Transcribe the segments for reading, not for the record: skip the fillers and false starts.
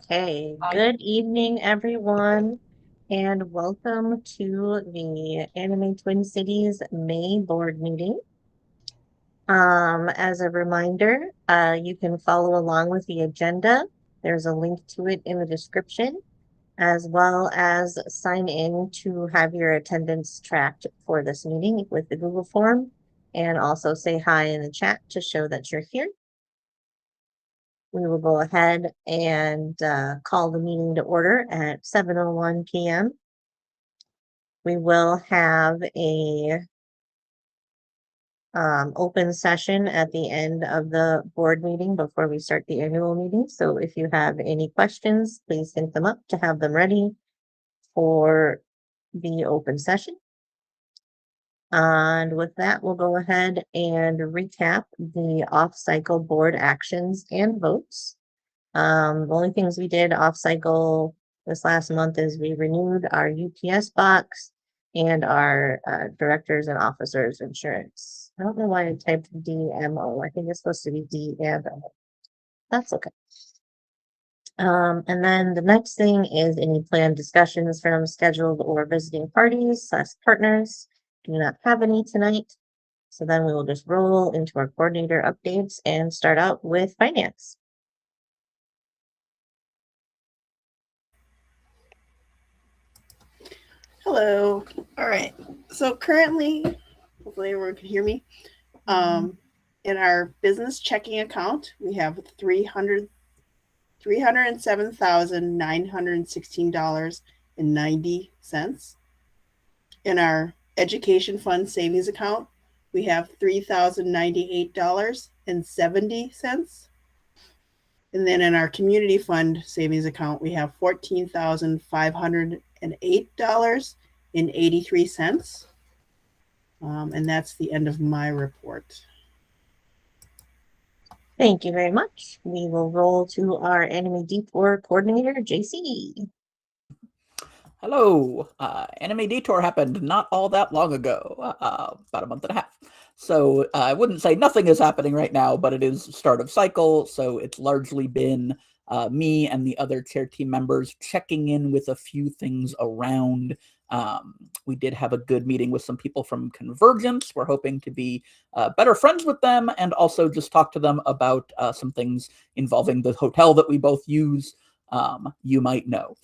Okay, good evening, everyone, and welcome to the Anime Twin Cities May board meeting. As a reminder, you can follow along with the agenda. There's a link to it in the description, as well as sign in to have your attendance tracked for this meeting with the Google form, and also say hi in the chat to show that you're here. We will go ahead and call the meeting to order at 7:01 p.m. We will have a open session at the end of the board meeting before we start the annual meeting. So if you have any questions, please think them up to have them ready for the open session. And with that, we'll go ahead and recap the off-cycle board actions and votes. The only things we did off cycle this last month is we renewed our UPS box and our directors and officers insurance. I don't know why I typed DMO. I think it's supposed to be D and O. That's okay. And then the next thing is any planned discussions from scheduled or visiting parties / partners. Do not have any tonight. So then we will just roll into our coordinator updates and start out with finance. Hello. All right. So currently, hopefully everyone can hear me. In our business checking account, we have $307,916.90. In our education fund savings account, we have $3,098.70. And then in our community fund savings account, we have $14,508.83. And that's the end of my report. Thank you very much. We will roll to our Anime Detour coordinator, JC. Hello. Anime Detour happened not all that long ago, about a month and a half. So I wouldn't say nothing is happening right now, but it is start of cycle. So it's largely been me and the other chair team members checking in with a few things around. We did have a good meeting with some people from Convergence. We're hoping to be better friends with them and also just talk to them about some things involving the hotel that we both use. You might know.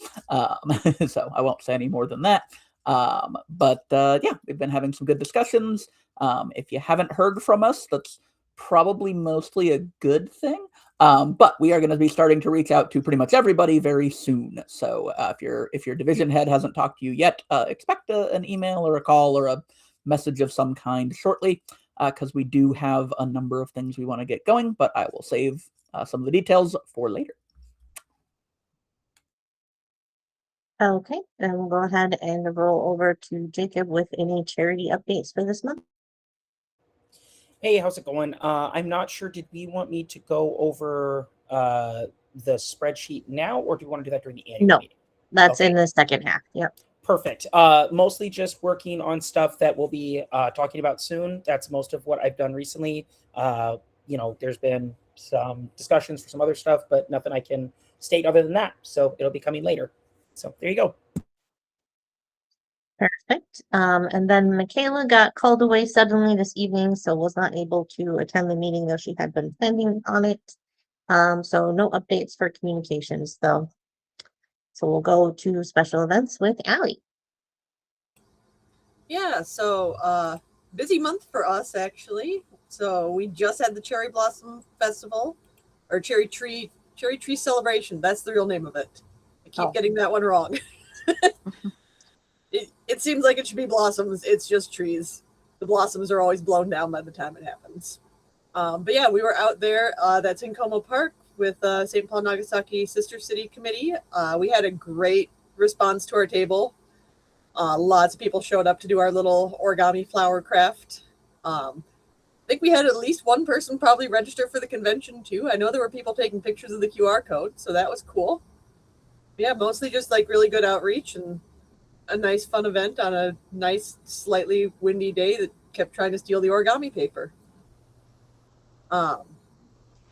So I won't say any more than that. But yeah, we've been having some good discussions. If you haven't heard from us, that's probably mostly a good thing. But we are going to be starting to reach out to pretty much everybody very soon. So if your division head hasn't talked to you yet, expect an email or a call or a message of some kind shortly, because we do have a number of things we want to get going, but I will save some of the details for later. Okay, then we'll go ahead and roll over to Jacob with any charity updates for this month. Hey, how's it going? I'm not sure. Did we want me to go over the spreadsheet now, or do we want to do that during the annual meeting? That's in the second half. Yep. Perfect. Mostly just working on stuff that we'll be talking about soon. That's most of what I've done recently. There's been some discussions for some other stuff, but nothing I can state other than that. So it'll be coming later. So there you go. Perfect. And then Michaela got called away suddenly this evening, so was not able to attend the meeting, though she had been planning on it. So no updates for communications, though. So we'll go to special events with Allie. Yeah, so busy month for us, actually. So we just had the Cherry Blossom Festival, or Cherry Tree Celebration. That's the real name of it. I keep getting that one wrong. It seems like it should be blossoms. It's just trees. The blossoms are always blown down by the time it happens. But yeah, we were out there. That's in Como Park with St. Paul Nagasaki Sister City Committee. We had a great response to our table. Lots of people showed up to do our little origami flower craft. I think we had at least one person probably register for the convention too. I know there were people taking pictures of the QR code, so that was cool. Yeah, mostly just like really good outreach and a nice fun event on a nice, slightly windy day that kept trying to steal the origami paper.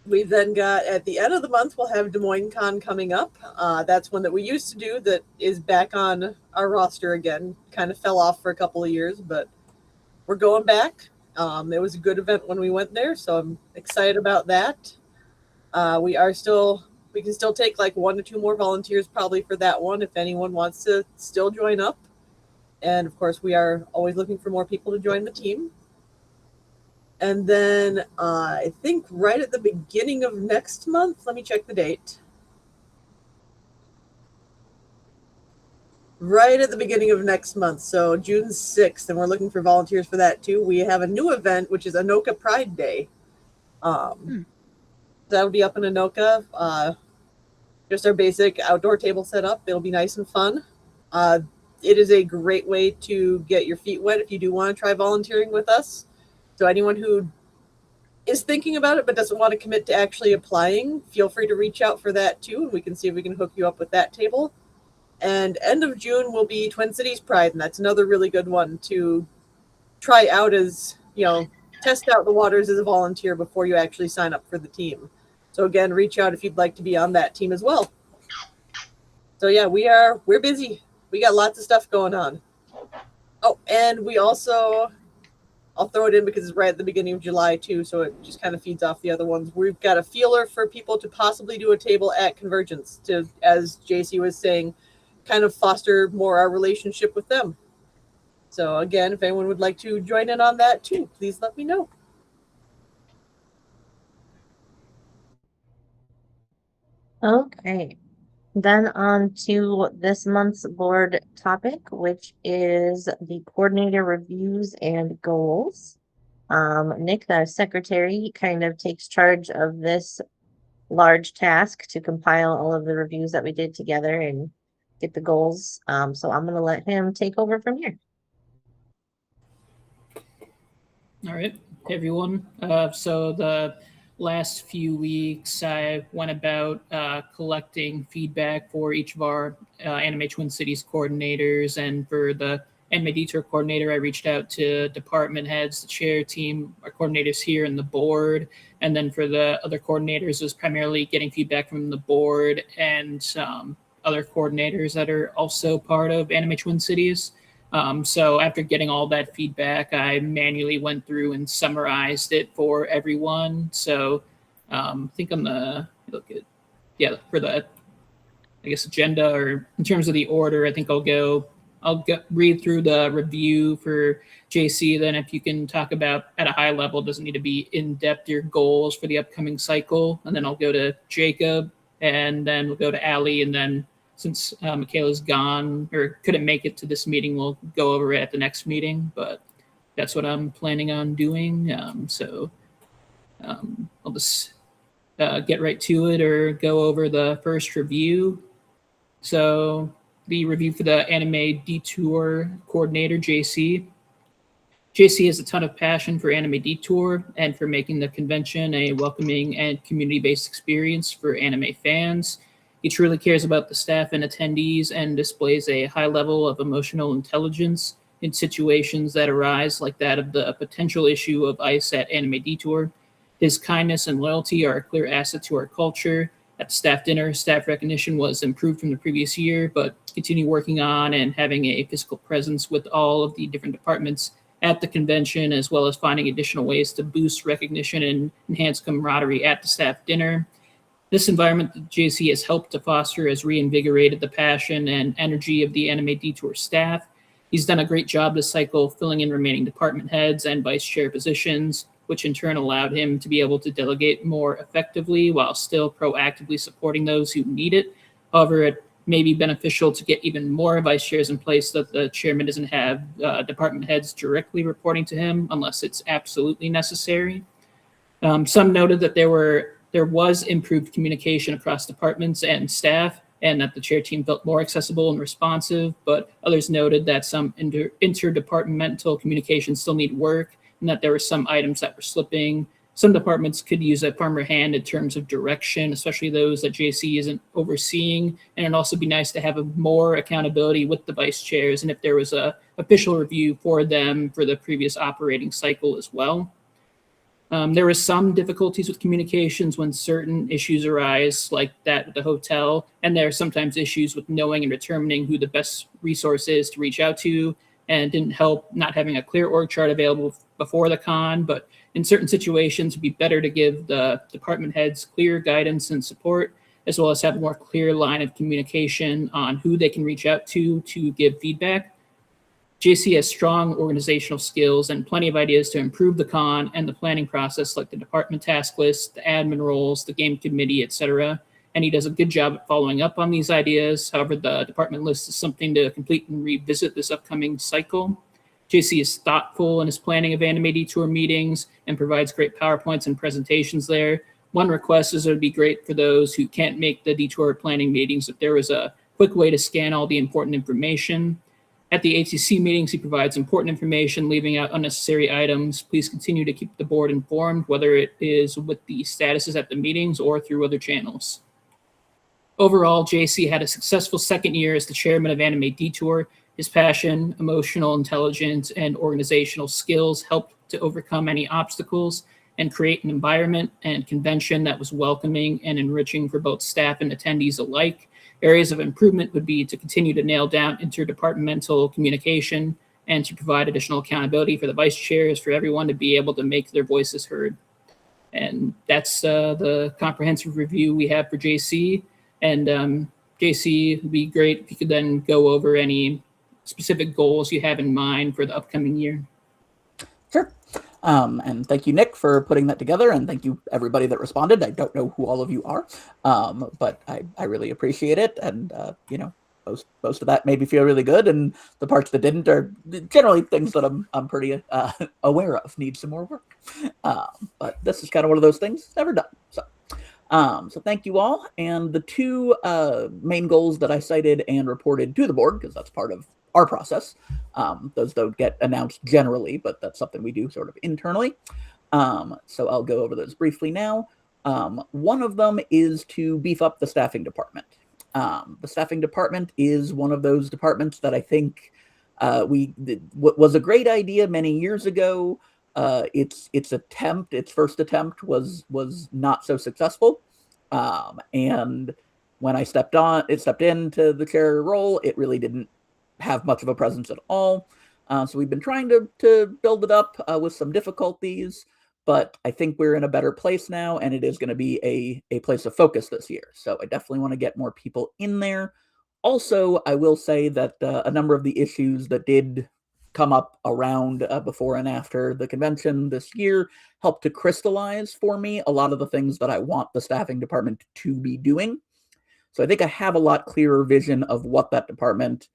We then got, at the end of the month, we'll have Des Moines Con coming up. That's one that we used to do that is back on our roster again. Kind of fell off for a couple of years, but we're going back. It was a good event when we went there, so I'm excited about that. We can still take like 1 to 2 more volunteers probably for that one if anyone wants to still join up. And of course, we are always looking for more people to join the team. And then I think right at the beginning of next month, let me check the date. Right at the beginning of next month, so June 6th, and we're looking for volunteers for that too. We have a new event, which is Anoka Pride Day. That'll be up in Anoka. Just our basic outdoor table setup. It'll be nice and fun. It is a great way to get your feet wet if you do want to try volunteering with us. So anyone who is thinking about it but doesn't want to commit to actually applying, feel free to reach out for that too, and we can see if we can hook you up with that table. And end of June will be Twin Cities Pride, and that's another really good one to try out as, test out the waters as a volunteer before you actually sign up for the team. So again, reach out if you'd like to be on that team as well. So yeah, we're busy. We got lots of stuff going on. Oh, and we also, I'll throw it in because it's right at the beginning of July too, so it just kind of feeds off the other ones. We've got a feeler for people to possibly do a table at Convergence to, as JC was saying, kind of foster more our relationship with them. So again, if anyone would like to join in on that too, please let me know. Okay, then on to this month's board topic, which is the coordinator reviews and goals. Nick, the secretary, kind of takes charge of this large task to compile all of the reviews that we did together and get the goals. So I'm going to let him take over from here. All right, hey everyone. So the last few weeks, I went about collecting feedback for each of our Anime Twin Cities coordinators, and for the Anime Detour coordinator, I reached out to department heads, the chair team, our coordinators here, and the board. And then for the other coordinators, it was primarily getting feedback from the board and other coordinators that are also part of Anime Twin Cities. So after getting all that feedback, I manually went through and summarized it for everyone. So I think on the for the agenda, or in terms of the order, I think I'll read through the review for JC. Then if you can talk about at a high level, it doesn't need to be in depth, your goals for the upcoming cycle. And then I'll go to Jacob, and then we'll go to Allie, and then since Michaela's gone or couldn't make it to this meeting, we'll go over it at the next meeting, but that's what I'm planning on doing. I'll just get right to it or go over the first review. So the review for the Anime Detour coordinator, JC. JC has a ton of passion for Anime Detour and for making the convention a welcoming and community-based experience for anime fans. He truly cares about the staff and attendees and displays a high level of emotional intelligence in situations that arise, like that of the potential issue of ice at Anime Detour. His kindness and loyalty are a clear asset to our culture. At the staff dinner, staff recognition was improved from the previous year, but continue working on and having a physical presence with all of the different departments at the convention, as well as finding additional ways to boost recognition and enhance camaraderie at the staff dinner. This environment that JC has helped to foster has reinvigorated the passion and energy of the Anime Detour staff. He's done a great job this cycle, filling in remaining department heads and vice chair positions, which in turn allowed him to be able to delegate more effectively while still proactively supporting those who need it. However, it may be beneficial to get even more vice chairs in place so that the chairman doesn't have department heads directly reporting to him unless it's absolutely necessary. Some noted that there was improved communication across departments and staff, and that the chair team felt more accessible and responsive, but others noted that some interdepartmental communications still need work, and that there were some items that were slipping. Some departments could use a firmer hand in terms of direction, especially those that JC isn't overseeing, and it'd also be nice to have more accountability with the vice chairs, and if there was a official review for them for the previous operating cycle as well. There was some difficulties with communications when certain issues arise, like that at the hotel, and there are sometimes issues with knowing and determining who the best resource is to reach out to, and didn't help not having a clear org chart available before the con, but in certain situations, it'd be better to give the department heads clear guidance and support, as well as have a more clear line of communication on who they can reach out to give feedback. JC has strong organizational skills and plenty of ideas to improve the con and the planning process, like the department task list, the admin roles, the game committee, etc. And he does a good job at following up on these ideas. However, the department list is something to complete and revisit this upcoming cycle. JC is thoughtful in his planning of Anime Detour meetings and provides great PowerPoints and presentations there. One request is it would be great for those who can't make the Detour planning meetings if there was a quick way to scan all the important information. At the ATC meetings, he provides important information, leaving out unnecessary items. Please continue to keep the board informed, whether it is with the statuses at the meetings or through other channels. Overall, JC had a successful second year as the chairman of Anime Detour. His passion, emotional intelligence, and organizational skills helped to overcome any obstacles and create an environment and convention that was welcoming and enriching for both staff and attendees alike. Areas of improvement would be to continue to nail down interdepartmental communication and to provide additional accountability for the vice chairs for everyone to be able to make their voices heard. And that's the comprehensive review we have for JC. And JC, would be great if you could then go over any specific goals you have in mind for the upcoming year. Sure. And thank you, Nick, for putting that together, and thank you everybody that responded. I don't know who all of you are, but I really appreciate it, and you know, most of that made me feel really good, and the parts that didn't are generally things that I'm pretty aware of need some more work. But this is kind of one of those things never done. So thank you all. And the two main goals that I cited and reported to the board, because that's part of our process. Those don't get announced generally, but that's something we do sort of internally. So I'll go over those briefly now. One of them is to beef up the staffing department. The staffing department is one of those departments that I think was a great idea many years ago. Its first attempt was not so successful. And when I stepped into the chair role, it really didn't have much of a presence at all. So we've been trying to build it up with some difficulties, but I think we're in a better place now, and it is going to be a place of focus this year. So I definitely want to get more people in there. Also, I will say that a number of the issues that did come up around before and after the convention this year helped to crystallize for me a lot of the things that I want the staffing department to be doing. So I think I have a lot clearer vision of what that department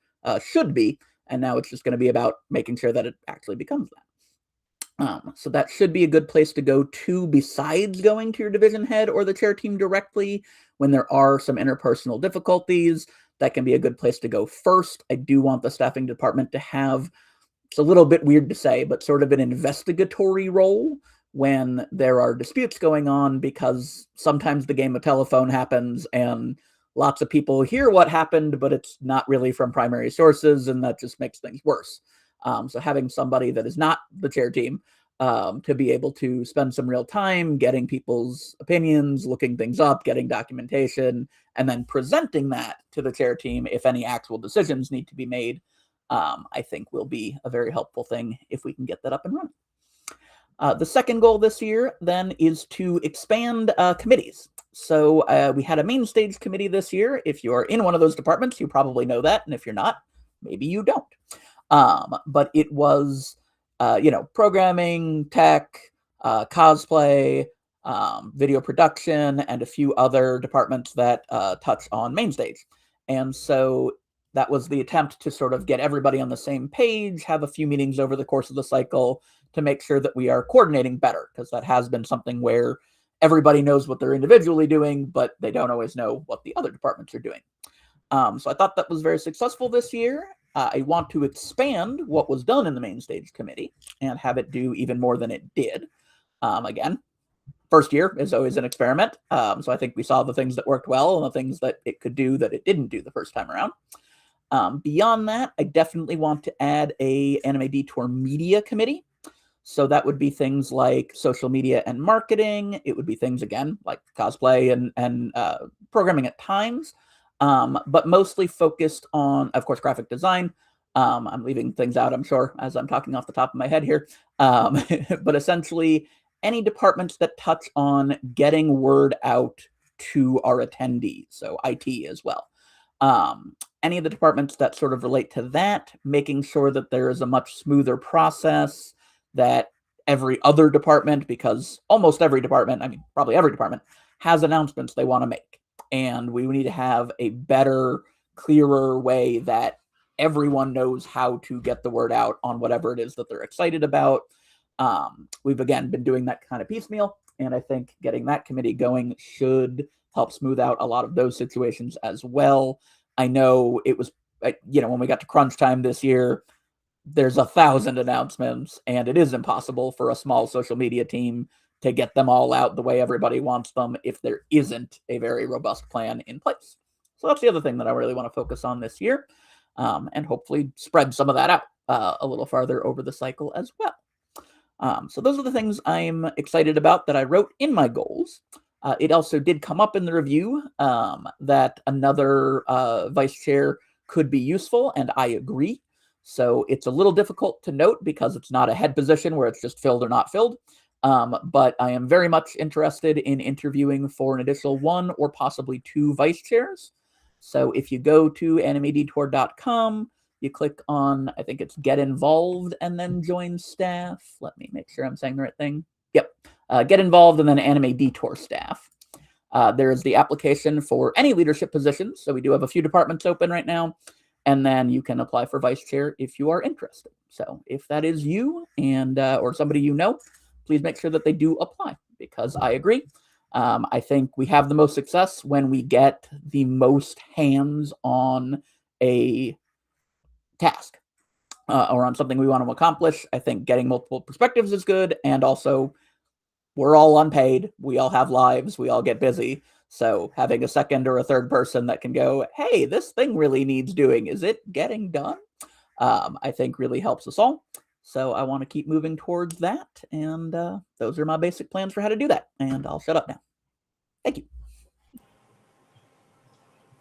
should be, and now it's just going to be about making sure that it actually becomes that. So that should be a good place to go to, besides going to your division head or the chair team directly when there are some interpersonal difficulties. That can be a good place to go first. I do want the staffing department to have, it's a little bit weird to say, but sort of an investigatory role when there are disputes going on, because sometimes the game of telephone happens and lots of people hear what happened, but it's not really from primary sources, and that just makes things worse. So having somebody that is not the chair team to be able to spend some real time getting people's opinions, looking things up, getting documentation, and then presenting that to the chair team if any actual decisions need to be made, I think will be a very helpful thing if we can get that up and running. The second goal this year then is to expand committees. So we had a main stage committee this year. If you're in one of those departments, you probably know that. And if you're not, maybe you don't. But it was, programming, tech, cosplay, video production, and a few other departments that touch on main stage. And so that was the attempt to sort of get everybody on the same page, have a few meetings over the course of the cycle to make sure that we are coordinating better, because that has been something where everybody knows what they're individually doing, but they don't always know what the other departments are doing. So I thought that was very successful this year. I want to expand what was done in the main stage committee and have it do even more than it did. Again, first year is always an experiment. So I think we saw the things that worked well and the things that it could do that it didn't do the first time around. Beyond that, I definitely want to add a Anime Detour Media Committee. So that would be things like social media and marketing. It would be things, again, like cosplay and programming at times, but mostly focused on, of course, graphic design. I'm leaving things out, I'm sure, as I'm talking off the top of my head here. But essentially, any departments that touch on getting word out to our attendees, so IT as well. Any of the departments that sort of relate to that, making sure that there is a much smoother process, that every other department, because almost every department, I mean, probably every department, has announcements they want to make. And we need to have a better, clearer way that everyone knows how to get the word out on whatever it is that they're excited about. We've, again, been doing that kind of piecemeal, and I think getting that committee going should help smooth out a lot of those situations as well. I know it was, when we got to crunch time this year, there's 1,000 announcements, and it is impossible for a small social media team to get them all out the way everybody wants them if there isn't a very robust plan in place. So that's the other thing that I really want to focus on this year, and hopefully spread some of that out a little farther over the cycle as well. So those are the things I'm excited about that I wrote in my goals. It also did come up in the review that another vice chair could be useful, and I agree. So it's a little difficult to note because it's not a head position where it's just filled or not filled. But I am very much interested in interviewing for an additional 1 or possibly 2 vice chairs. So if you go to animedetour.com, you click on, I think it's Get Involved and then Join Staff. Let me make sure I'm saying the right thing. Yep. Get Involved and then Anime Detour Staff. There's the application for any leadership positions. So we do have a few departments open right now. And then you can apply for vice chair if you are interested. So if that is you and or somebody you know, please make sure that they do apply, because I agree. I think we have the most success when we get the most hands on a task or on something we want to accomplish. I think getting multiple perspectives is good. And also, we're all unpaid. We all have lives. We all get busy. So having a second or a third person that can go, hey, this thing really needs doing. Is it getting done? I think really helps us all. So I want to keep moving towards that. And those are my basic plans for how to do that. And I'll shut up now. Thank you.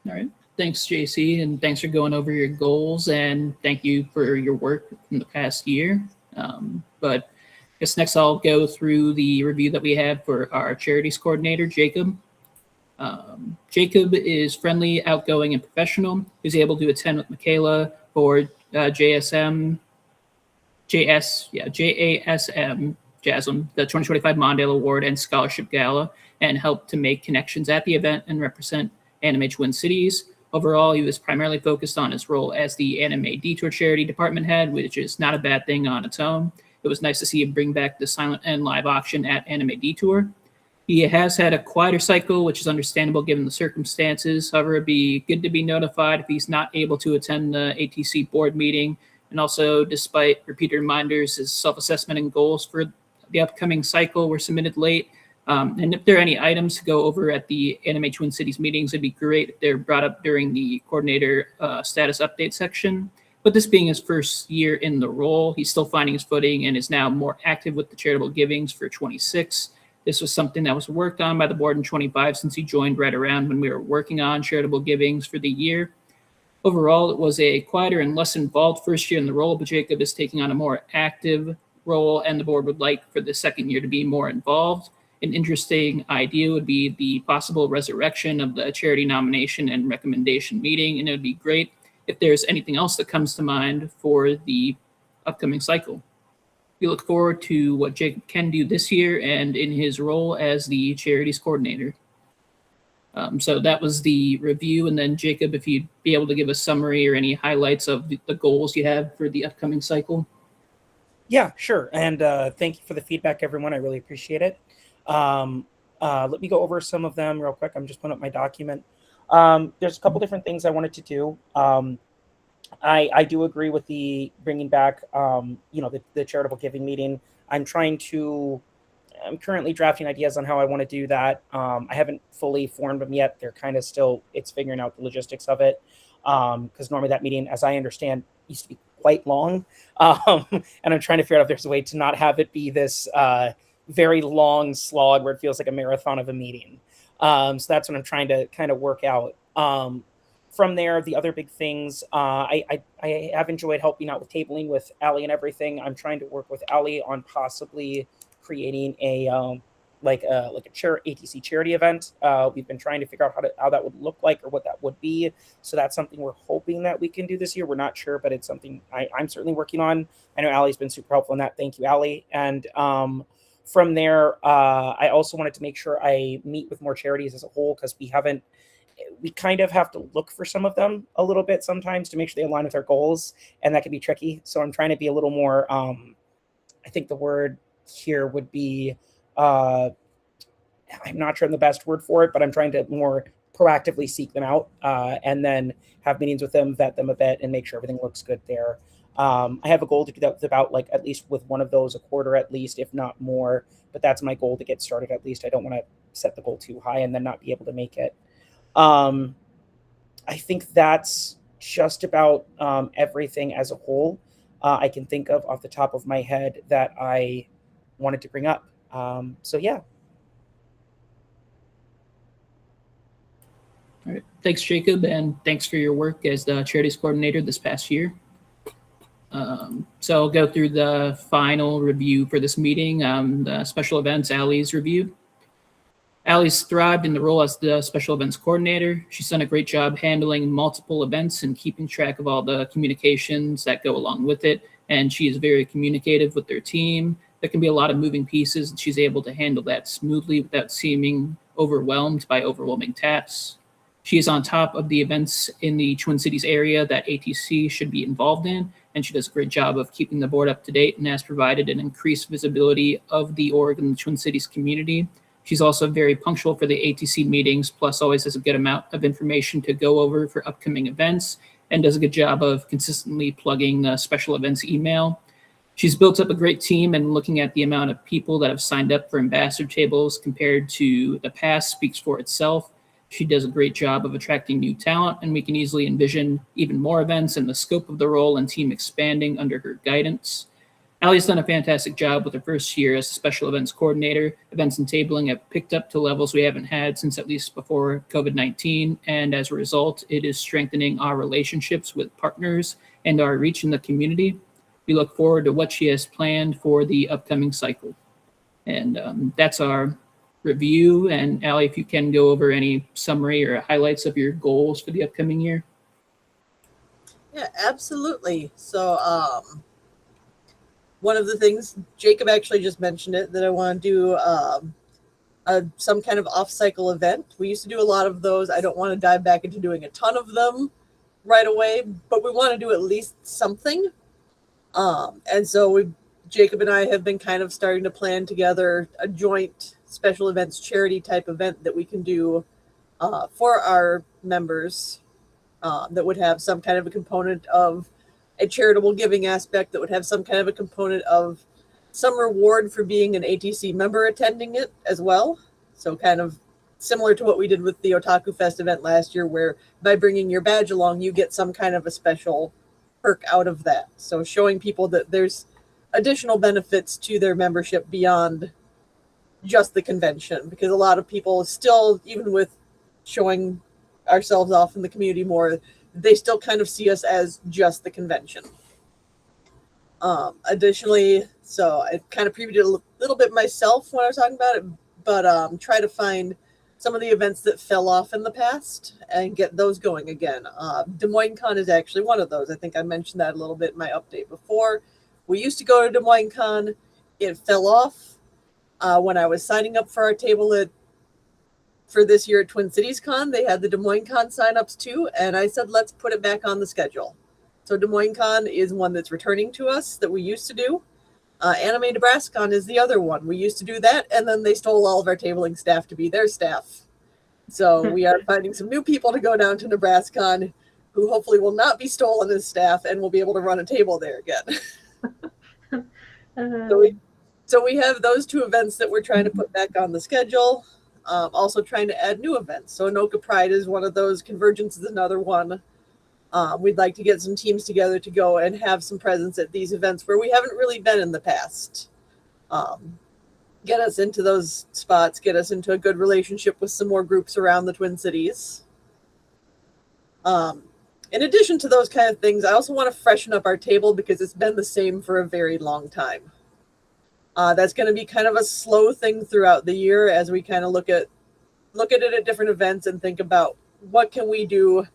All right. Thanks, JC, and thanks for going over your goals, and thank you for your work in the past year. But I guess next I'll go through the review that we have for our charities coordinator, Jacob. Jacob is friendly, outgoing, and professional. He's able to attend with Michaela for JASM, JASM, the 2025 Mondale Award and Scholarship Gala, and help to make connections at the event and represent Anime Twin Cities. Overall, he was primarily focused on his role as the Anime Detour Charity Department Head, which is not a bad thing on its own. It was nice to see him bring back the silent and live auction at Anime Detour. He has had a quieter cycle, which is understandable given the circumstances. However, it'd be good to be notified if he's not able to attend the ATC board meeting. And also, despite repeated reminders, his self-assessment and goals for the upcoming cycle were submitted late. And if there are any items to go over at the Anime Twin Cities meetings, it'd be great if they're brought up during the coordinator status update section. But this being his first year in the role, he's still finding his footing and is now more active with the charitable givings for 26. This was something that was worked on by the board in 25 since he joined right around when we were working on charitable givings for the year. Overall, it was a quieter and less involved first year in the role, but Jacob is taking on a more active role, and the board would like for the second year to be more involved. An interesting idea would be the possible resurrection of the charity nomination and recommendation meeting, and it would be great if there's anything else that comes to mind for the upcoming cycle. We look forward to what Jacob can do this year and in his role as the charities coordinator. So that was the review. And then Jacob, if you'd be able to give a summary or any highlights of the goals you have for the upcoming cycle. Yeah, sure. And thank you for the feedback, everyone. I really appreciate it. Let me go over some of them real quick. I'm just putting up my document. There's a couple different things I wanted to do. I do agree with the bringing back, the charitable giving meeting. I'm currently drafting ideas on how I want to do that. I haven't fully formed them yet. They're kind of still, it's figuring out the logistics of it. Because normally that meeting, as I understand, used to be quite long. And I'm trying to figure out if there's a way to not have it be this very long slog where it feels like a marathon of a meeting. So that's what I'm trying to kind of work out. From there, the other big things, I have enjoyed helping out with tabling with Allie and everything. I'm trying to work with Allie on possibly creating a ATC charity event. We've been trying to figure out how that would look like or what that would be. So that's something we're hoping that we can do this year. We're not sure, but it's something I'm certainly working on. I know Allie's been super helpful in that. Thank you, Allie. And from there, I also wanted to make sure I meet with more charities as a whole, because we kind of have to look for some of them a little bit sometimes to make sure they align with our goals, and that can be tricky. So I'm trying to be a little more, I think the word here would be, I'm not sure I'm the best word for it, but I'm trying to more proactively seek them out, and then have meetings with them, vet them a bit, and make sure everything looks good there. I have a goal to do that with about at least with one of those a quarter at least, if not more, but that's my goal to get started at least. I don't want to set the goal too high and then not be able to make it. I think that's just about everything as a whole I can think of off the top of my head that I wanted to bring up. So yeah. All right. Thanks, Jacob, and thanks for your work as the charities coordinator this past year. So I'll go through the final review for this meeting, the special events, Allie's review. Allie's thrived in the role as the special events coordinator. She's done a great job handling multiple events and keeping track of all the communications that go along with it. And she is very communicative with their team. There can be a lot of moving pieces, and she's able to handle that smoothly without seeming overwhelmed by overwhelming tasks. She is on top of the events in the Twin Cities area that ATC should be involved in, and she does a great job of keeping the board up to date and has provided an increased visibility of the org in the Twin Cities community. She's also very punctual for the ATC meetings, plus always has a good amount of information to go over for upcoming events, and does a good job of consistently plugging the special events email. She's built up a great team, and looking at the amount of people that have signed up for ambassador tables compared to the past speaks for itself. She does a great job of attracting new talent, and we can easily envision even more events and the scope of the role and team expanding under her guidance. Allie's done a fantastic job with her first year as a special events coordinator. Events and tabling have picked up to levels we haven't had since at least before COVID-19, and as a result, it is strengthening our relationships with partners and our reach in the community. We look forward to what she has planned for the upcoming cycle. And that's our review. And Allie, if you can go over any summary or highlights of your goals for the upcoming year. Yeah, absolutely. So one of the things, Jacob actually just mentioned it, that I want to do some kind of off-cycle event. We used to do a lot of those. I don't want to dive back into doing a ton of them right away, but we want to do at least something. And so Jacob and I have been kind of starting to plan together a joint special events charity type event that we can do for our members, that would have some kind of a component of a charitable giving aspect, that would have some kind of a component of some reward for being an ATC member attending it as well. So kind of similar to what we did with the Otaku Fest event last year, where by bringing your badge along, you get some kind of a special perk out of that. So showing people that there's additional benefits to their membership beyond just the convention, because a lot of people still, even with showing ourselves off in the community more, they still kind of see us as just the convention. Additionally, so I kind of previewed it a little bit myself when I was talking about it, but try to find some of the events that fell off in the past and get those going again. Des Moines Con is actually one of those. I think I mentioned that a little bit in my update before. We used to go to Des Moines Con. It fell off when I was signing up for our table for this year at Twin Cities Con. They had the Des Moines Con signups too, and I said, let's put it back on the schedule. So Des Moines Con is one that's returning to us that we used to do. Anime Nebraska Con is the other one. We used to do that, and then they stole all of our tabling staff to be their staff. So we are finding some new people to go down to Nebraska Con, who hopefully will not be stolen as staff and will be able to run a table there again. So we have those two events that we're trying to put back on the schedule. Also trying to add new events. So Anoka Pride is one of those. Convergence is another one. We'd like to get some teams together to go and have some presence at these events where we haven't really been in the past. Get us into those spots, get us into a good relationship with some more groups around the Twin Cities. In addition to those kind of things, I also want to freshen up our table because it's been the same for a very long time. That's going to be kind of a slow thing throughout the year as we kind of look at it at different events and think about what can we do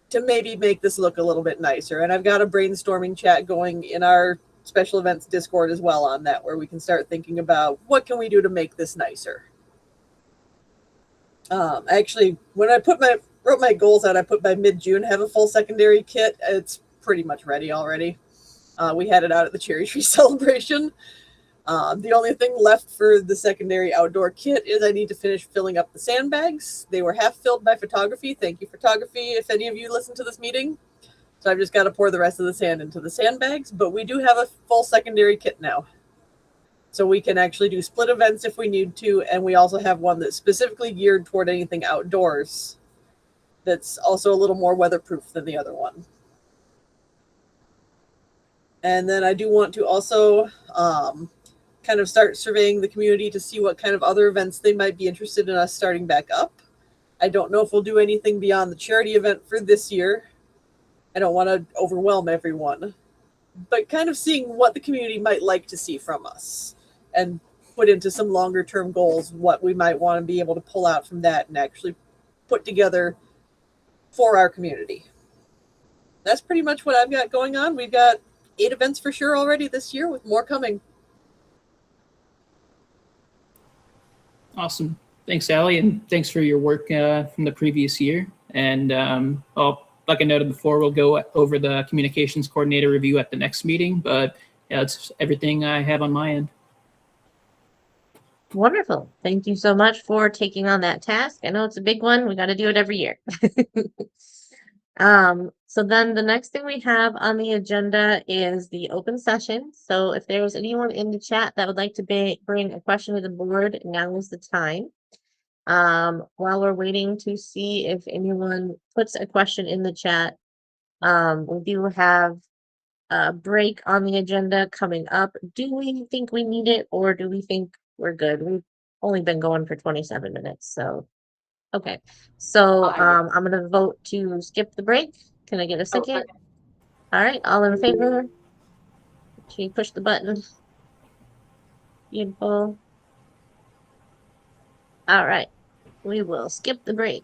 to maybe make this look a little bit nicer. And I've got a brainstorming chat going in our special events Discord as well on that, where we can start thinking about what can we do to make this nicer. Actually, when I wrote my goals out, I put by mid-June have a full secondary kit. It's pretty much ready already. We had it out at the Cherry Tree celebration. The only thing left for the secondary outdoor kit is I need to finish filling up the sandbags. They were half filled by photography. Thank you, photography, if any of you listen to this meeting. So I've just got to pour the rest of the sand into the sandbags, but we do have a full secondary kit now. So we can actually do split events if we need to, and we also have one that's specifically geared toward anything outdoors that's also a little more weatherproof than the other one. And then I do want to also kind of start surveying the community to see what kind of other events they might be interested in us starting back up. I don't know if we'll do anything beyond the charity event for this year. I don't want to overwhelm everyone, but kind of seeing what the community might like to see from us and put into some longer term goals, what we might want to be able to pull out from that and actually put together for our community. That's pretty much what I've got going on. We've got 8 events for sure already this year, with more coming. Awesome. Thanks, Allie, and thanks for your work from the previous year. And like I noted before, we'll go over the communications coordinator review at the next meeting, but yeah, that's everything I have on my end. Wonderful. Thank you so much for taking on that task. I know it's a big one. We got to do it every year. So then the next thing we have on the agenda is the open session. So if there's anyone in the chat that would like to bring a question to the board, now is the time. While we're waiting to see if anyone puts a question in the chat, we do have a break on the agenda coming up. Do we think we need it, or do we think we're good? We've only been going for 27 minutes, so okay. So I'm gonna vote to skip the break. Can I get a second? All right, all in favor? Can you push the button? Beautiful. All right, we will skip the break.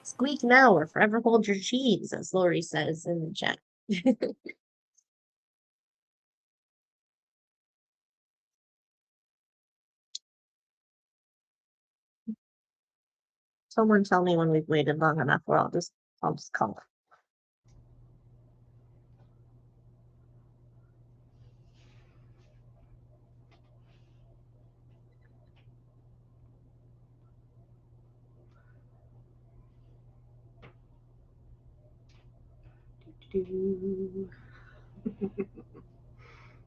Squeak now or forever hold your cheese, as Lori says in the chat. Someone tell me when we've waited long enough, or I'll just call.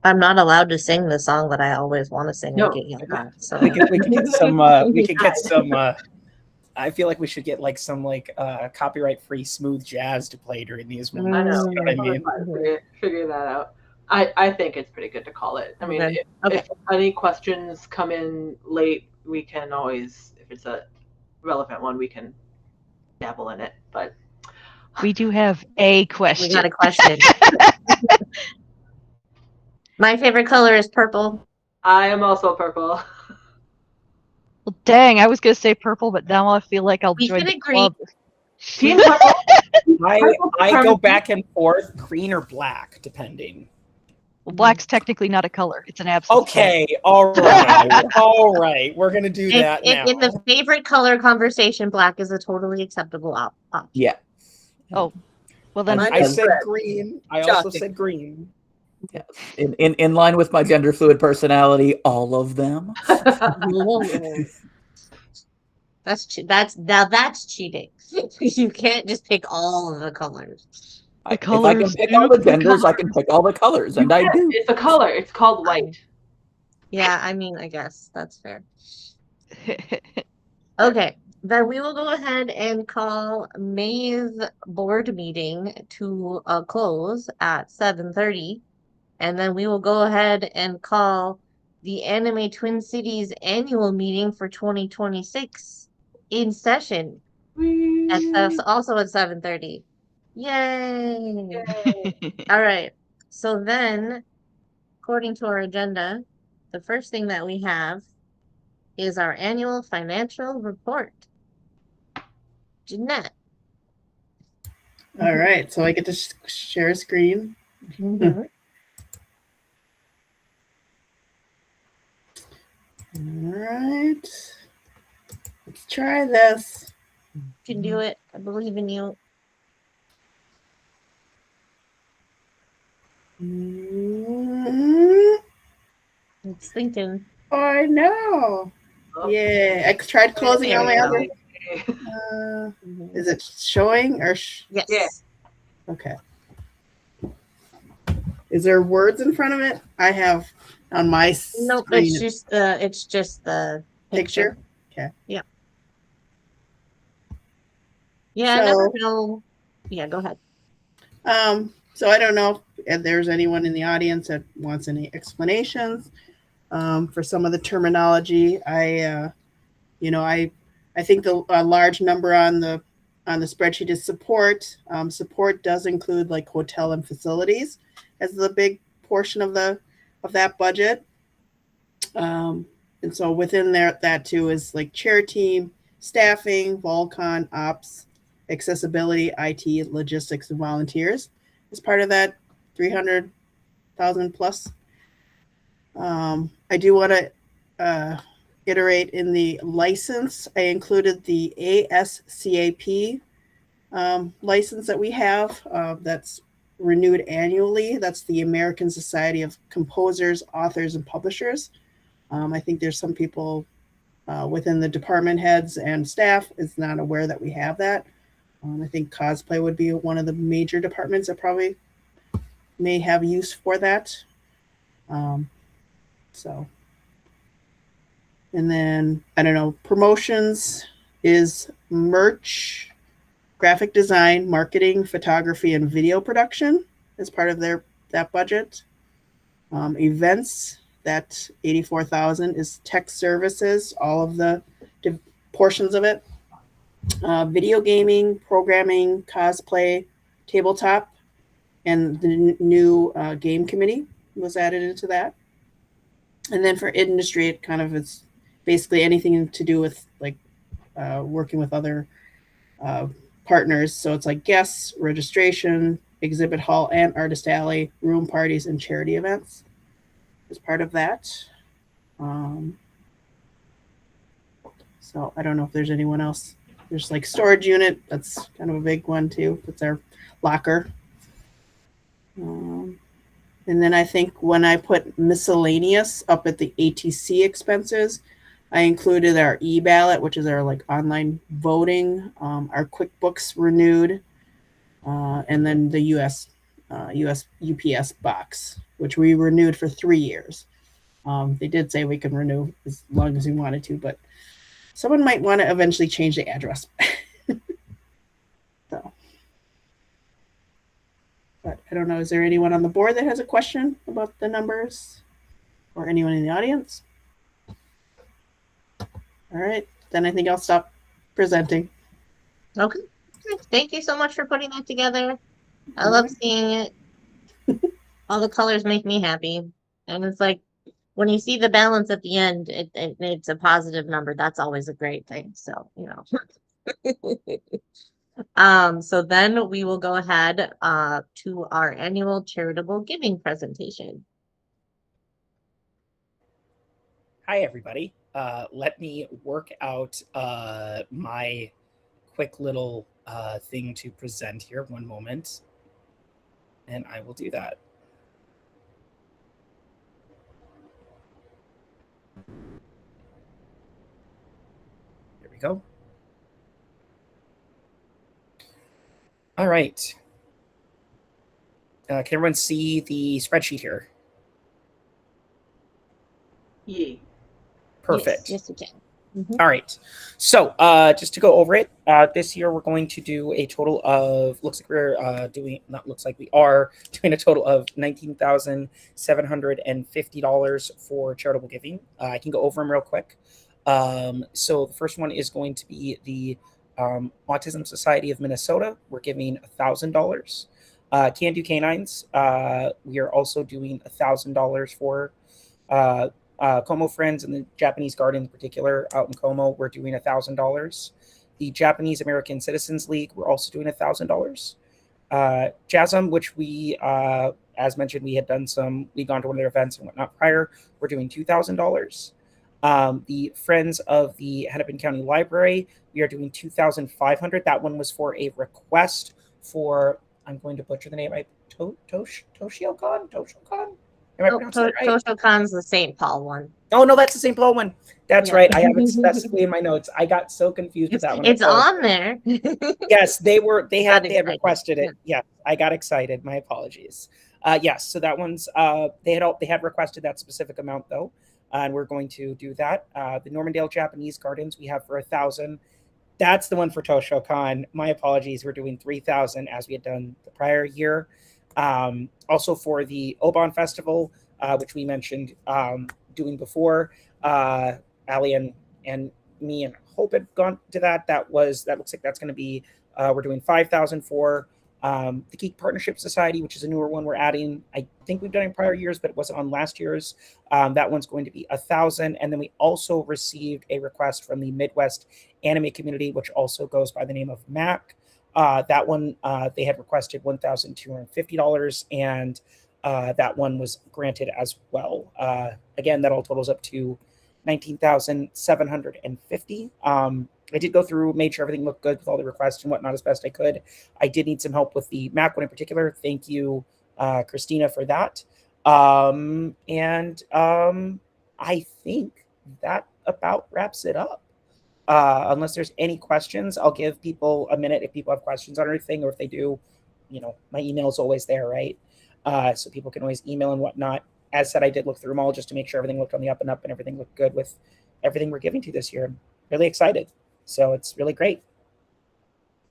I'm not allowed to sing the song that I always want to sing. No. And get yelled at, so. We could get some. We could get some. I feel like we should get like some copyright-free smooth jazz to play during these moments. I know. You know what I mean? Figure that out. I think it's pretty good to call it. I mean, Okay. if any questions come in late, we can always, if it's a relevant one, we can dabble in it. But we do have a question. We got a question. My favorite color is purple. I am also purple. Well, dang, I was gonna say purple, but now I feel like I'll We join can the agree. club. Team purple. I go back and forth, green or black, depending. Well, black's technically not a color; it's an absence. Okay, all right, all right. We're gonna do that now. In the favorite color conversation, black is a totally acceptable option. Yeah. Oh, well then. I said red. green. I also Shocking. said green. Yeah. In line with my gender fluid personality, all of them. That's cheating. You can't just pick all of the colors. If I can colors pick do all the the genders, I can pick all the colors, and I do. It's a color. It's called white. Yeah, I mean, I guess that's fair. Okay, then we will go ahead and call May's board meeting to a close at 7:30. And then we will go ahead and call the Anime Twin Cities annual meeting for 2026 in session also at 7:30. Yay! All right. So then, according to our agenda, the first thing that we have is our annual financial report. Jeanette. All right, so I get to share a screen. Mhm. All right, let's try this. You can do it. I believe in you. It's thinking. Oh, I know. Yeah, I tried closing There all we my go. other. Is it showing or? Yes. Yeah. Okay. Is there words in front of it? I have on my Nope, screen it's just the picture. Okay. Yeah. Yeah, I So- never know. Yeah, go ahead. So I don't know if there's anyone in the audience that wants any explanations for some of the terminology. I think a large number on the spreadsheet is support. Support does include like hotel and facilities as the big portion of that budget. And so within there, that too is like chair team, staffing, Volcon, ops, accessibility, IT, logistics, and volunteers as part of that 300,000 plus. I do want to iterate in the license. I included the ASCAP license that we have that's renewed annually. That's the American Society of Composers, Authors, and Publishers. I think there's some people within the department heads and staff is not aware that we have that. I think cosplay would be one of the major departments that probably may have use for that. And then, I don't know, promotions is merch, graphic design, marketing, photography, and video production as part of that budget. Events, that 84,000 is tech services, all of the portions of it. Video gaming, programming, cosplay, tabletop, and the new game committee was added into that. And then for industry, it kind of is basically anything to do with like working with other partners. So it's like guests, registration, exhibit hall and artist alley, room parties, and charity events as part of that. So I don't know if there's anyone else. There's like storage unit. That's kind of a big one too. That's our locker. And then I think when I put miscellaneous up at the ATC expenses, I included our e-ballot, which is our like online voting, our QuickBooks renewed, and then the US UPS box, which we renewed for 3 years. They did say we can renew as long as we wanted to, but someone might want to eventually change the address. So, but I don't know, is there anyone on the board that has a question about the numbers or anyone in the audience? All right, then I think I'll stop presenting. Okay. Thank you so much for putting that together. I love seeing it. All the colors make me happy. And it's like when you see the balance at the end, it's a positive number. That's always a great thing. So, you know. So then we will go ahead to our annual charitable giving presentation. Hi, everybody. Let me work out my quick little thing to present here. One moment. And I will do that. There we go. All right. Can everyone see the spreadsheet here? Yay. Perfect. Yes, you can. All right. So just to go over it, this year we're going to do a total of, we are doing a total of $19,750 for charitable giving. I can go over them real quick. So the first one is going to be the Autism Society of Minnesota. We're giving $1,000. Can Do Canines, we are also doing $1,000 for. Como Friends and the Japanese Garden in particular out in Como, we're doing $1,000. The Japanese American Citizens League, we're also doing $1,000. JASM, which we, as mentioned, we'd gone to one of their events and whatnot prior, we're doing $2,000. The Friends of the Hennepin County Library, we are doing $2,500. That one was for a request for, I'm going to butcher the name, Toshio-kan? Am I pronouncing that right? Toshokan's the St. Paul one. Oh, no, that's the St. Paul one. That's Yeah. right. I have it specifically in my notes. I got so confused with that one. It's on there. Yes, they had requested it. Yeah. Yeah, I got excited. My apologies. Yes, so that one's they had requested that specific amount though, and we're going to do that. The Normandale Japanese Gardens we have for $1,000. That's the one for Toshokan. My apologies. We're doing $3,000 as we had done the prior year. Also for the Oban Festival, which we mentioned doing before, Ali and me and Hope had gone to that. That looks like that's going to be we're doing $5,000 for the Geek Partnership Society, which is a newer one we're adding. I think we've done it in prior years, but it wasn't on last year's. That one's going to be $1,000, and then we also received a request from the Midwest anime community, which also goes by the name of MAC. That one, they had requested $1,250, and that one was granted as well. Again, that all totals up to $19,750. I did go through, made sure everything looked good with all the requests and whatnot as best I could. I did need some help with the MAC one in particular. Thank you, Christina, for that. I think that about wraps it up. Unless there's any questions, I'll give people a minute if people have questions on anything, or if they do, my email is always there, right? So people can always email and whatnot. As said, I did look through them all just to make sure everything looked on the up and up and everything looked good with everything we're giving to this year. I'm really excited. So it's really great.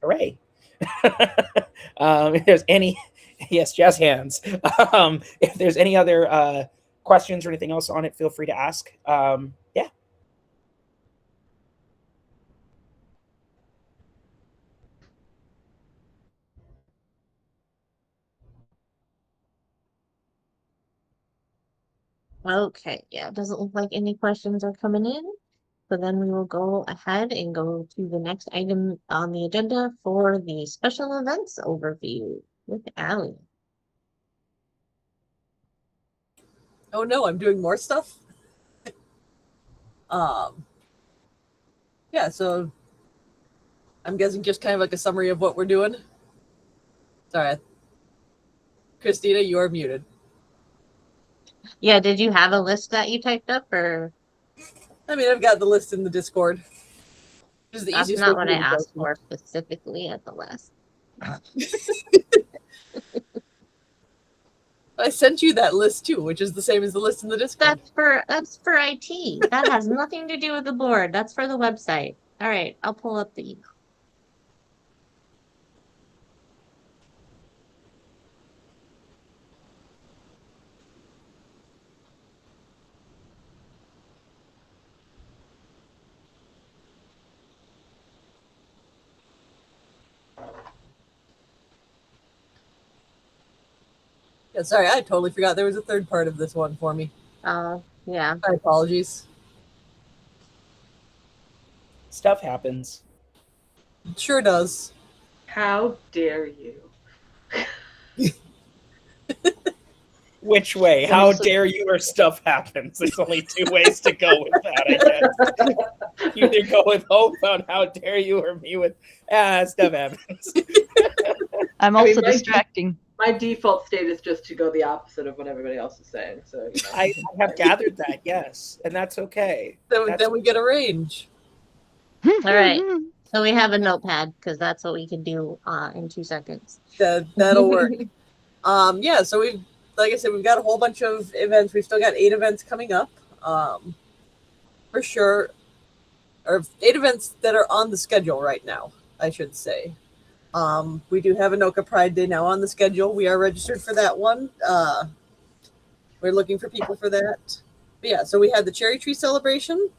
Hooray. If there's any, yes, jazz hands. If there's any other questions or anything else on it, feel free to ask. Yeah. Okay, yeah, it doesn't look like any questions are coming in. So then we will go ahead and go to the next item on the agenda for the special events overview with Allie. Oh no, I'm doing more stuff. Yeah, so I'm guessing just kind of like a summary of what we're doing. Sorry. Christina, you are muted. Yeah, did you have a list that you typed up, or? I mean, I've got the list in the Discord. Which is the That's easiest not way what for I me to go asked through. for specifically at the last. I sent you that list too, which is the same as the list in the Discord. That's for IT. That has nothing to do with the board. That's for the website. All right, I'll pull up the email. Yeah, sorry, I totally forgot there was a third part of this one for me. Oh, yeah. My apologies. Stuff happens. It sure does. How dare you? Which way? How dare you or stuff happens? There's only two ways to go with that, I guess. You either go with Hope on how dare you or me with stuff happens. I'm also distracting. My default state is just to go the opposite of what everybody else is saying. So I have gathered that, yes, and that's okay. Then we get a range. All right. So we have a notepad because that's what we can do in 2 seconds. That'll work. Yeah, so like I said, we've got a whole bunch of events. We've still got 8 events coming up. For sure. or 8 events that are on the schedule right now, I should say. We do have Anoka Pride Day now on the schedule. We are registered for that one. We're looking for people for that. But yeah, so we had the cherry tree celebration.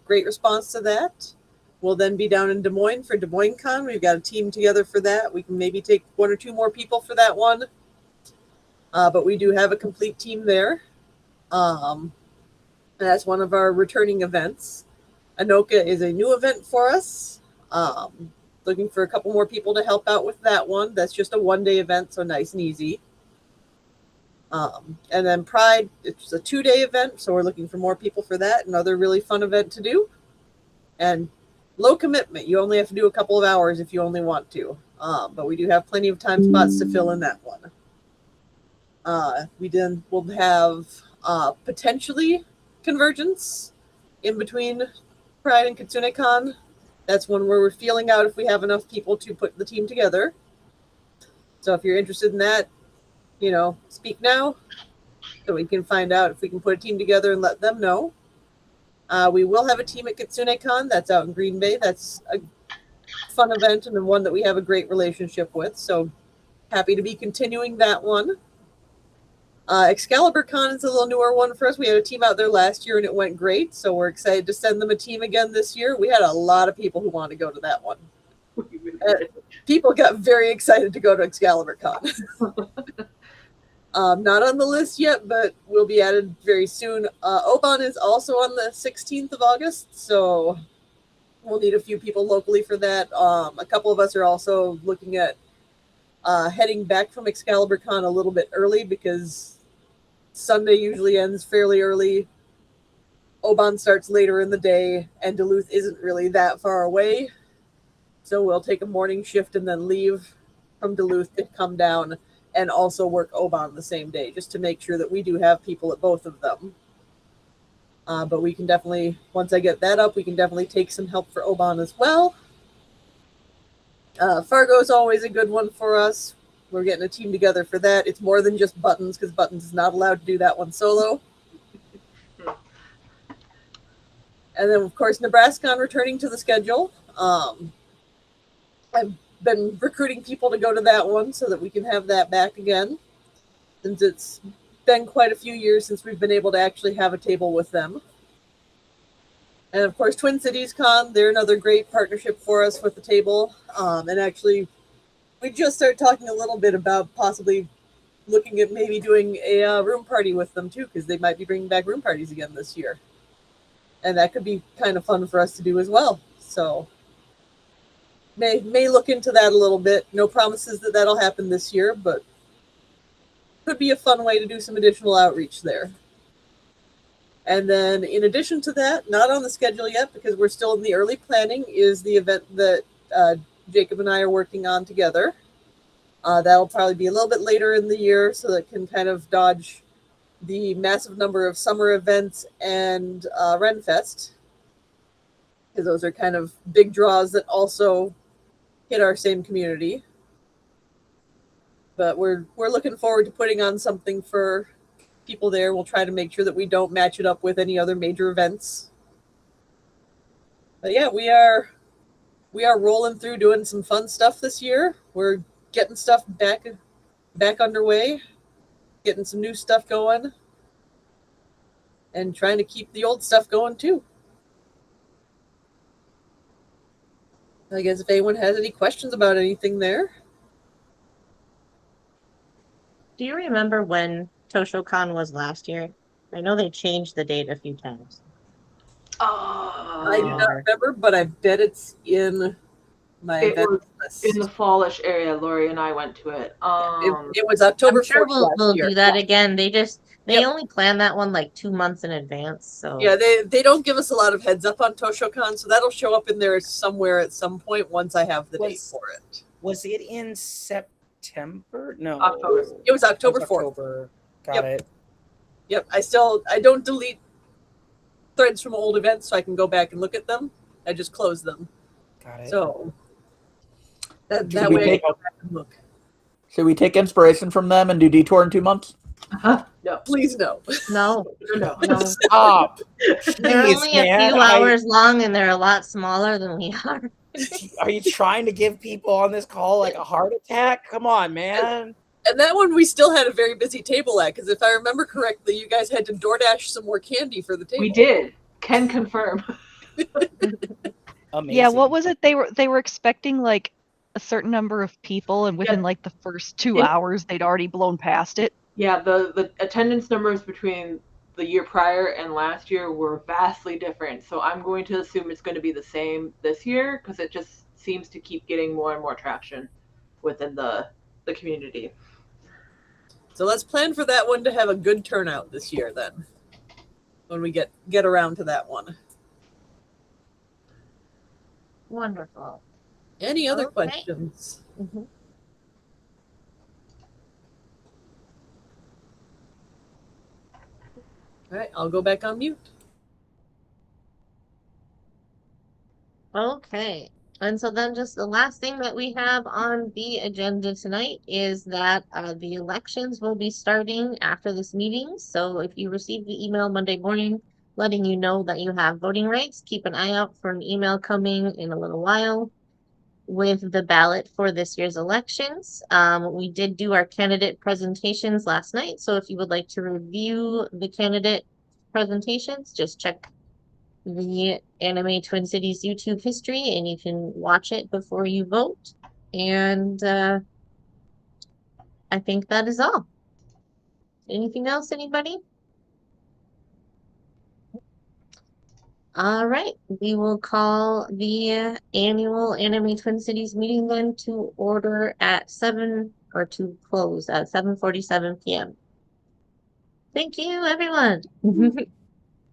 Great response to that. We'll then be down in Des Moines for Des Moines Con. We've got a team together for that. We can maybe take 1 or 2 more people for that one. But we do have a complete team there. That's one of our returning events. Anoka is a new event for us. Looking for a couple more people to help out with that one. That's just a 1-day event, so nice and easy. And then Pride, it's a 2-day event, so we're looking for more people for that. Another really fun event to do. And low commitment. You only have to do a couple of hours if you only want to. But we do have plenty of time spots to fill in that one. We'll have potentially Convergence in between Pride and KitsuneCon. That's one where we're feeling out if we have enough people to put the team together. So if you're interested in that, speak now so we can find out if we can put a team together and let them know. We will have a team at KitsuneCon. That's out in Green Bay. That's a fun event and one that we have a great relationship with. So happy to be continuing that one. Excalibur Con is a little newer one for us. We had a team out there last year and it went great. So we're excited to send them a team again this year. We had a lot of people who want to go to that one. People got very excited to go to Excalibur Con. Not on the list yet, but will be added very soon. Oban is also on the 16th of August. So we'll need a few people locally for that. A couple of us are also looking at heading back from Excalibur Con a little bit early because Sunday usually ends fairly early. Oban starts later in the day, and Duluth isn't really that far away. So we'll take a morning shift and then leave from Duluth to come down and also work Oban the same day, just to make sure that we do have people at both of them. But we can definitely, once I get that up, we can definitely take some help for Oban as well. Fargo is always a good one for us. We're getting a team together for that. It's more than just Buttons, because Buttons is not allowed to do that one solo. And then, of course, NebraskaCon returning to the schedule. I've been recruiting people to go to that one so that we can have that back again, since it's been quite a few years since we've been able to actually have a table with them. And of course, Twin Cities Con, they're another great partnership for us with the table. And actually, we just started talking a little bit about possibly looking at maybe doing a room party with them too, because they might be bringing back room parties again this year. And that could be kind of fun for us to do as well. So may look into that a little bit. No promises that that'll happen this year, but could be a fun way to do some additional outreach there. And then in addition to that, not on the schedule yet because we're still in the early planning, is the event that Jacob and I are working on together. That'll probably be a little bit later in the year so that can kind of dodge the massive number of summer events and Renfest, because those are kind of big draws that also hit our same community. But we're looking forward to putting on something for people there. We'll try to make sure that we don't match it up with any other major events. But yeah, we are rolling through doing some fun stuff this year. We're getting stuff back underway, getting some new stuff going, and trying to keep the old stuff going too. I guess if anyone has any questions about anything there. Do you remember when ToshoCon was last year? I know they changed the date a few times. I do not remember, but I bet it's in my event list. In the fallish area. Lori and I went to it. It was October 4th. I'm sure we'll last year. do that again. They Yep. only plan that one like 2 months in advance. So Yeah, they don't give us a lot of heads up on ToshoCon, so that'll show up in there somewhere at some point once I have the date for it. Was it in September? No. October. It was October 4th. October. Got Yep. it. Yep, I don't delete threads from old events so I can go back and look at them. I just close them. Got it. So that we way I take- can go back and look. Should we take inspiration from them and do Detour in 2 months? Nope. No, Please no. No, no. no. Stop. They're Jeez, only a man. few hours long and they're a lot smaller than we are. Are you trying to give people on this call like a heart attack? Come on, man. And that one we still had a very busy table at, because if I remember correctly, you guys had to DoorDash some more candy for the table. We did. Can confirm. Amazing. Yeah, what was it? They were expecting like a certain number of people, and within Yeah. like the first 2 hours, they'd already blown past it. Yeah, the attendance numbers between the year prior and last year were vastly different. So I'm going to assume it's going to be the same this year because it just seems to keep getting more and more traction within the community. So let's plan for that one to have a good turnout this year then, when we get around to that one. Wonderful. Any other Okay. questions? Mhm. All right, I'll go back on mute. Okay. And so then just the last thing that we have on the agenda tonight is that the elections will be starting after this meeting. So if you received the email Monday morning letting you know that you have voting rights, keep an eye out for an email coming in a little while with the ballot for this year's elections. We did do our candidate presentations last night. So if you would like to review the candidate presentations, just check the Anime Twin Cities YouTube history and you can watch it before you vote. And I think that is all. Anything else, anybody? All right, we will call the annual Anime Twin Cities meeting then to order at 7 or to close at 7:47 p.m. Thank you, everyone.